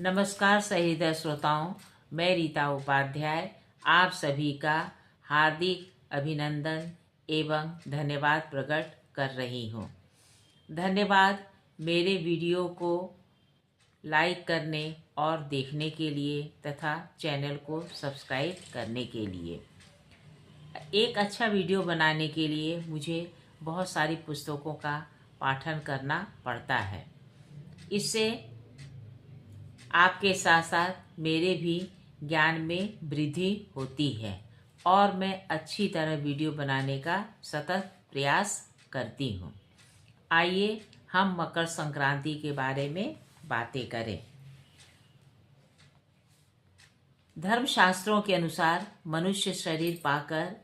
नमस्कार सहृदय श्रोताओं, मैं रीता उपाध्याय आप सभी का हार्दिक अभिनंदन एवं धन्यवाद प्रकट कर रही हूँ। धन्यवाद मेरे वीडियो को लाइक करने और देखने के लिए तथा चैनल को सब्सक्राइब करने के लिए। एक अच्छा वीडियो बनाने के लिए मुझे बहुत सारी पुस्तकों का पाठन करना पड़ता है। इससे आपके साथ साथ मेरे भी ज्ञान में वृद्धि होती है और मैं अच्छी तरह वीडियो बनाने का सतत प्रयास करती हूँ। आइए हम मकर संक्रांति के बारे में बातें करें। धर्मशास्त्रों के अनुसार मनुष्य शरीर पाकर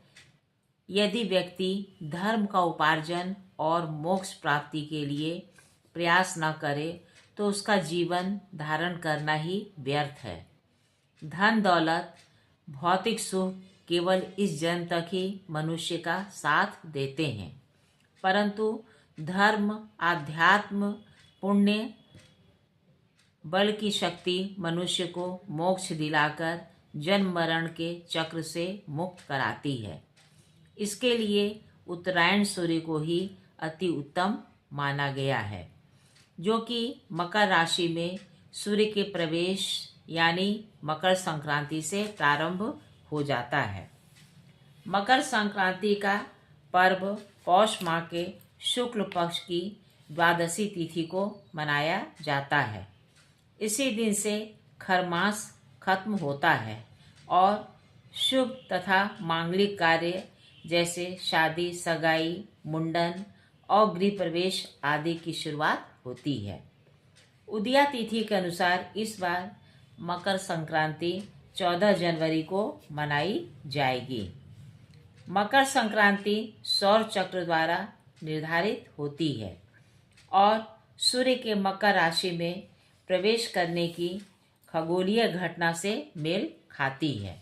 यदि व्यक्ति धर्म का उपार्जन और मोक्ष प्राप्ति के लिए प्रयास न करे तो उसका जीवन धारण करना ही व्यर्थ है। धन दौलत भौतिक सुख केवल इस जन्म तक ही मनुष्य का साथ देते हैं, परंतु धर्म, आध्यात्म, पुण्य, बल की शक्ति मनुष्य को मोक्ष दिलाकर जन्म मरण के चक्र से मुक्त कराती है। इसके लिए उत्तरायण सूर्य को ही अति उत्तम माना गया है, जो कि मकर राशि में सूर्य के प्रवेश यानी मकर संक्रांति से प्रारंभ हो जाता है। मकर संक्रांति का पर्व पौष माह के शुक्ल पक्ष की द्वादशी तिथि को मनाया जाता है। इसी दिन से खरमास खत्म होता है और शुभ तथा मांगलिक कार्य जैसे शादी, सगाई, मुंडन और गृह प्रवेश आदि की शुरुआत होती है। उदया तिथि के अनुसार इस बार मकर संक्रांति 14 जनवरी को मनाई जाएगी। मकर संक्रांति सौर चक्र द्वारा निर्धारित होती है और सूर्य के मकर राशि में प्रवेश करने की खगोलीय घटना से मेल खाती है।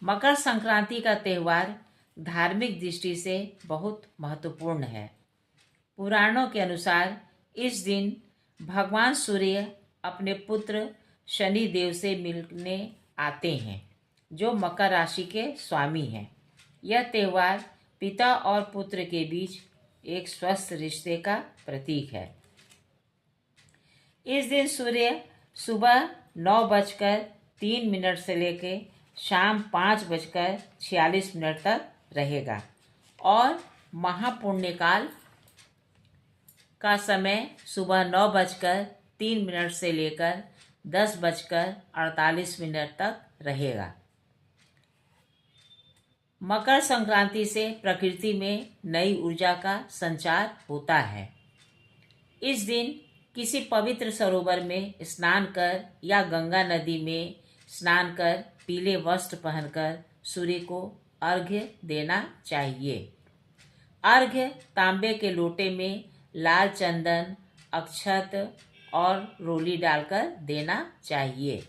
मकर संक्रांति का त्यौहार धार्मिक दृष्टि से बहुत महत्वपूर्ण है। पुराणों के अनुसार इस दिन भगवान सूर्य अपने पुत्र शनि देव से मिलने आते हैं, जो मकर राशि के स्वामी हैं। यह त्यौहार पिता और पुत्र के बीच एक स्वस्थ रिश्ते का प्रतीक है। इस दिन सूर्य सुबह 9:03 से लेकर शाम 5:46 तक रहेगा और महापुण्यकाल का समय सुबह 9:03 से लेकर 10:48 तक रहेगा। मकर संक्रांति से प्रकृति में नई ऊर्जा का संचार होता है। इस दिन किसी पवित्र सरोवर में स्नान कर या गंगा नदी में स्नान कर पीले वस्त्र पहनकर सूर्य को अर्घ्य देना चाहिए। अर्घ्य तांबे के लोटे में लाल चंदन, अक्षत और रोली डालकर देना चाहिए।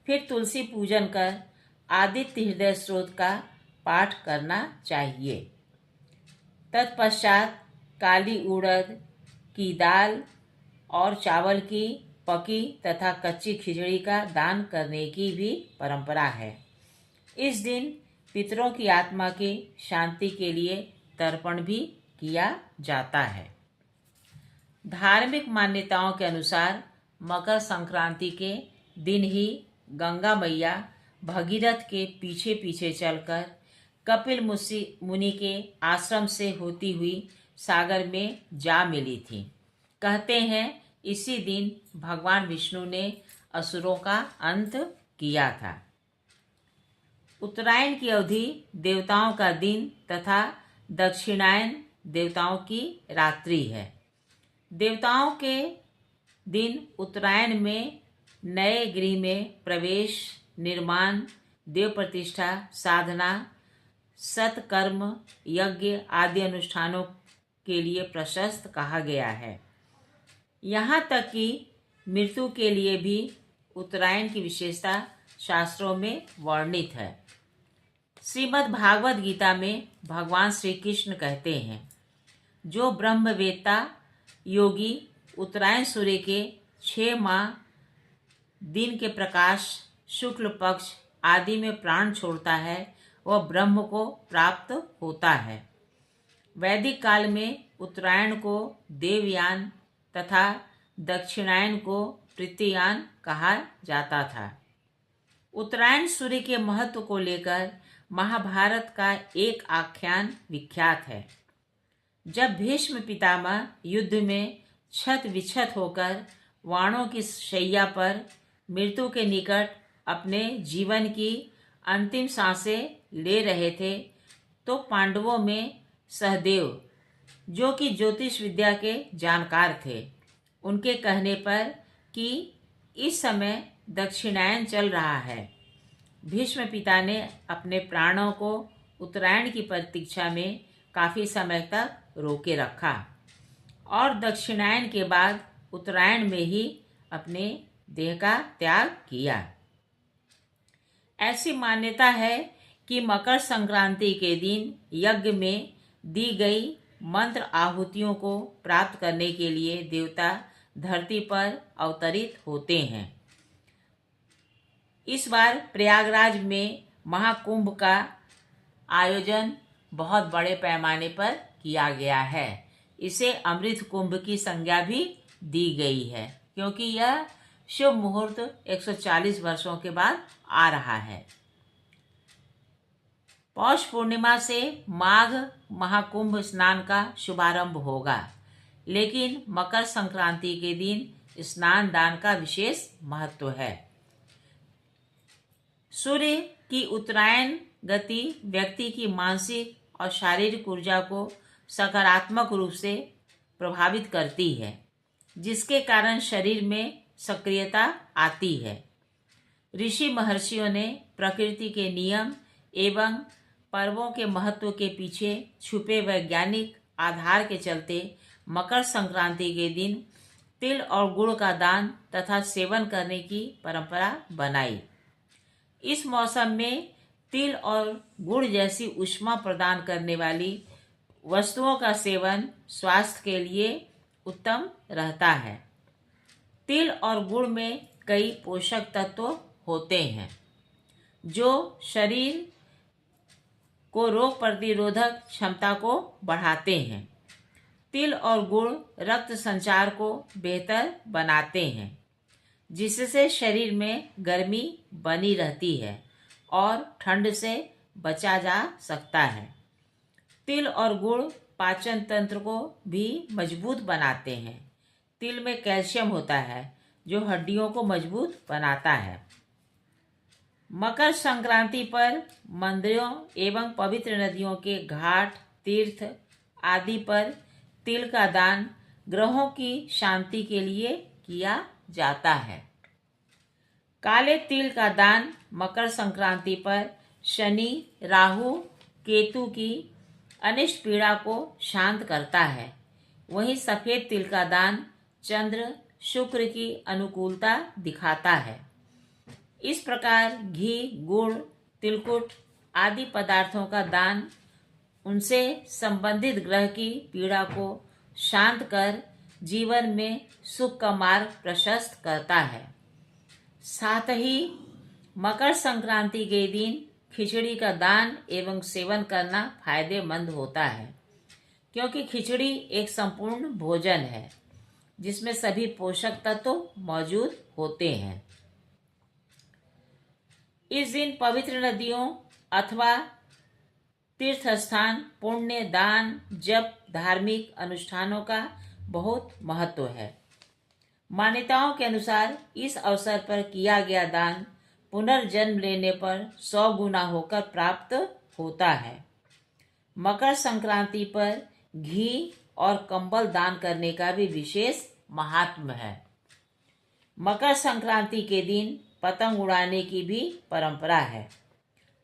फिर तुलसी पूजन कर आदित्य हृदय स्रोत का पाठ करना चाहिए। तत्पश्चात काली उड़द की दाल और चावल की पकी तथा कच्ची खिचड़ी का दान करने की भी परंपरा है। इस दिन पितरों की आत्मा की शांति के लिए तर्पण भी किया जाता है। धार्मिक मान्यताओं के अनुसार मकर संक्रांति के दिन ही गंगा मैया भगीरथ के पीछे पीछे चलकर कपिल मुनि के आश्रम से होती हुई सागर में जा मिली थी। कहते हैं इसी दिन भगवान विष्णु ने असुरों का अंत किया था। उत्तरायण की अवधि देवताओं का दिन तथा दक्षिणायन देवताओं की रात्रि है। देवताओं के दिन उत्तरायण में नए गृह में प्रवेश, निर्माण, देव प्रतिष्ठा, साधना, सत्कर्म, यज्ञ आदि अनुष्ठानों के लिए प्रशस्त कहा गया है। यहाँ तक कि मृत्यु के लिए भी उत्तरायण की विशेषता शास्त्रों में वर्णित है। श्रीमद् भागवत गीता में भगवान श्री कृष्ण कहते हैं, जो ब्रह्मवेत्ता योगी उत्तरायण सूर्य के 6 माह दिन के प्रकाश, शुक्ल पक्ष आदि में प्राण छोड़ता है वह ब्रह्म को प्राप्त होता है। वैदिक काल में उत्तरायण को देवयान तथा दक्षिणायन को तृतीयान कहा जाता था। उत्तरायण सूर्य के महत्व को लेकर महाभारत का एक आख्यान विख्यात है। जब भीष्म पितामह युद्ध में छत विछत होकर वाणों की शैया पर मृत्यु के निकट अपने जीवन की अंतिम सांसें ले रहे थे, तो पांडवों में सहदेव, जो कि ज्योतिष विद्या के जानकार थे, उनके कहने पर कि इस समय दक्षिणायन चल रहा है, भीष्म पिता ने अपने प्राणों को उत्तरायण की प्रतीक्षा में काफ़ी समय तक रोके रखा और दक्षिणायन के बाद उत्तरायण में ही अपने देह का त्याग किया। ऐसी मान्यता है कि मकर संक्रांति के दिन यज्ञ में दी गई मंत्र आहुतियों को प्राप्त करने के लिए देवता धरती पर अवतरित होते हैं। इस बार प्रयागराज में महाकुंभ का आयोजन बहुत बड़े पैमाने पर किया गया है। इसे अमृत कुंभ की संज्ञा भी दी गई है, क्योंकि यह शुभ मुहूर्त 140 वर्षों के बाद आ रहा है। पौष पूर्णिमा से माघ महाकुंभ स्नान का शुभारंभ होगा, लेकिन मकर संक्रांति के दिन स्नान दान का विशेष महत्व है। सूर्य की उत्तरायण गति व्यक्ति की मानसिक और शारीरिक ऊर्जा को सकारात्मक रूप से प्रभावित करती है, जिसके कारण शरीर में सक्रियता आती है। ऋषि महर्षियों ने प्रकृति के नियम एवं पर्वों के महत्व के पीछे छुपे वैज्ञानिक आधार के चलते मकर संक्रांति के दिन तिल और गुड़ का दान तथा सेवन करने की परंपरा बनाई। इस मौसम में तिल और गुड़ जैसी ऊष्मा प्रदान करने वाली वस्तुओं का सेवन स्वास्थ्य के लिए उत्तम रहता है। तिल और गुड़ में कई पोषक तत्व होते हैं जो शरीर को रोग प्रतिरोधक क्षमता को बढ़ाते हैं। तिल और गुड़ रक्त संचार को बेहतर बनाते हैं, जिससे शरीर में गर्मी बनी रहती है और ठंड से बचा जा सकता है। तिल और गुड़ पाचन तंत्र को भी मजबूत बनाते हैं। तिल में कैल्शियम होता है जो हड्डियों को मजबूत बनाता है। मकर संक्रांति पर मंदिरों एवं पवित्र नदियों के घाट, तीर्थ आदि पर तिल का दान ग्रहों की शांति के लिए किया जाता है। काले तिल का दान मकर संक्रांति पर शनि, राहु, केतु की अनिष्ट पीड़ा को शांत करता है। वहीं सफ़ेद तिल का दान चंद्र, शुक्र की अनुकूलता दिखाता है। इस प्रकार घी, गुड़, तिलकुट आदि पदार्थों का दान उनसे संबंधित ग्रह की पीड़ा को शांत कर जीवन में सुख का मार्ग प्रशस्त करता है। साथ ही मकर संक्रांति के दिन खिचड़ी का दान एवं सेवन करना फायदेमंद होता है, क्योंकि खिचड़ी एक संपूर्ण भोजन है जिसमें सभी पोषक तत्व मौजूद होते हैं। इस दिन पवित्र नदियों अथवा तीर्थ स्थान, पुण्य, दान, जप, धार्मिक अनुष्ठानों का बहुत महत्व है। मान्यताओं के अनुसार इस अवसर पर किया गया दान पुनर्जन्म लेने पर 100 गुना होकर प्राप्त होता है। मकर संक्रांति पर घी और कंबल दान करने का भी विशेष महात्म्य है। मकर संक्रांति के दिन पतंग उड़ाने की भी परंपरा है।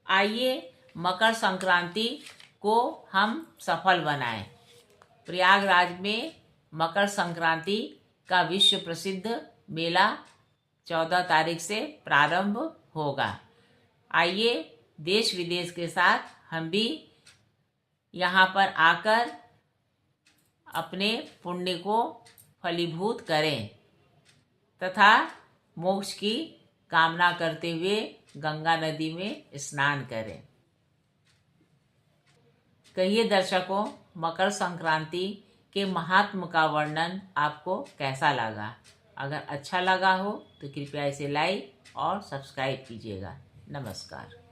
आइए मकर संक्रांति को हम सफल बनाएं। प्रयागराज में मकर संक्रांति का विश्व प्रसिद्ध मेला 14 तारीख से प्रारंभ होगा। आइए देश विदेश के साथ हम भी यहाँ पर आकर अपने पुण्य को फलीभूत करें तथा मोक्ष की कामना करते हुए गंगा नदी में स्नान करें। कहिए दर्शकों, मकर संक्रांति के महात्म का वर्णन आपको कैसा लगा? अगर अच्छा लगा हो तो कृपया इसे लाइक और सब्सक्राइब कीजिएगा। नमस्कार।